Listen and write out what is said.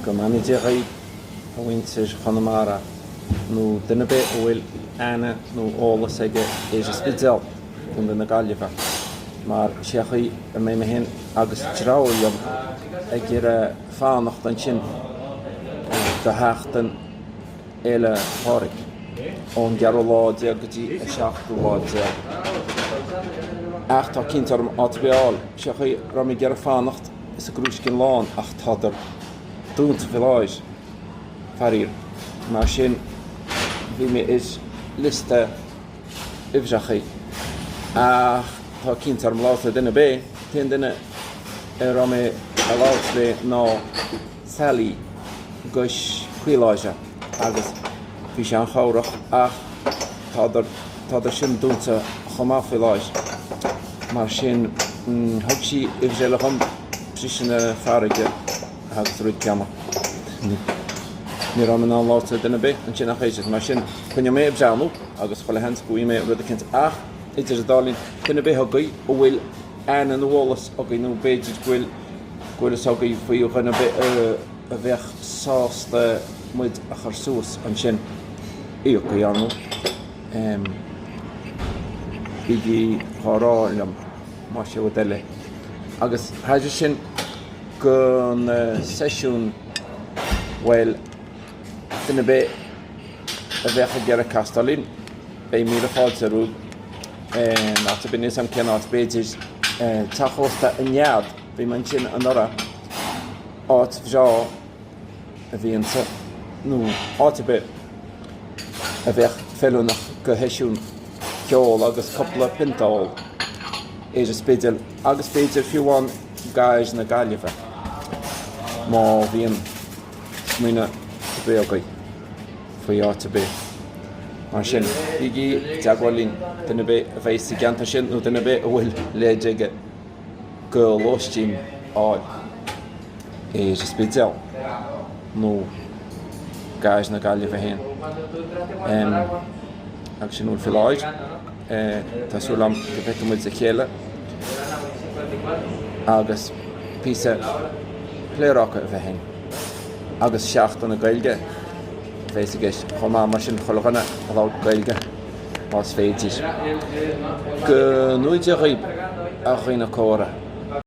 go manaigh a bhaintear Chonamara nó duine be bhfuil ana nó ólas aige is a Spidéal chun na Gaeilge mar Sheachtain a mé hen agus tráilm ag gur fánacht an sin go heachtain éile Fharraige ón gearú láide go dtí a 7 láide ach tá cinnte orm Spidéal Sheachtain ra mé gur fánacht is a grúiscin lán ach táidir dúnta Fharraige Fharraige mar sin bhí mé is liste ibhreachaí ach tá cinnte orm láta duine bé tin duine ra mé a láit le ná Sally gois Ghaeilge agus fhíseán chomhrach ach táidir sin dúnta chomá Fharraige mar sin thug sí ibhréalacham prísne Fharraige agus ruid ceama ní ra an láta duine bé an sin nach chéide mar sin chunne mé breanú agus chola hens go mé rud a cinint ach idir a dálín duine bé thugaí ó bhfuil an bholalas a nó béidir ghuiil sagaí faoú chuna a bheith sásta muid a chur suas an sin íoc go anú igi thráilm mar sé deile agus haidir sin go seisiún bhfuil duine bé a bheith a gearra castalín bé mí a fáilte rú nach bin is an ceanát béidir táchósta a nead bhí man sin an ora áit bhreá a bhíonsa nó áite be a bheith fellúnach go heisiún ceol agus coppla pintáil é a Spidéal agus béidir fiúháin Ghaeilge na Gaeilge má bhíon smuoine bé agaí faoi áite bé mar sin igi teagháilín duine bé a bheith gananta sin nó duine bé a bhfuil léide go Lóistín áil é a Spidéal nó Ghaeilge na Gaeilge héin agus sin úl Fharraige tásúlam go bheice muid a chéile agus píosa pléireacha a bheith héin agus Sheachtain na Ghaeilge bheith gis chomá mar sin cholachana a bhá Ghaeilge más féidir go nuid a riib a chuoine córa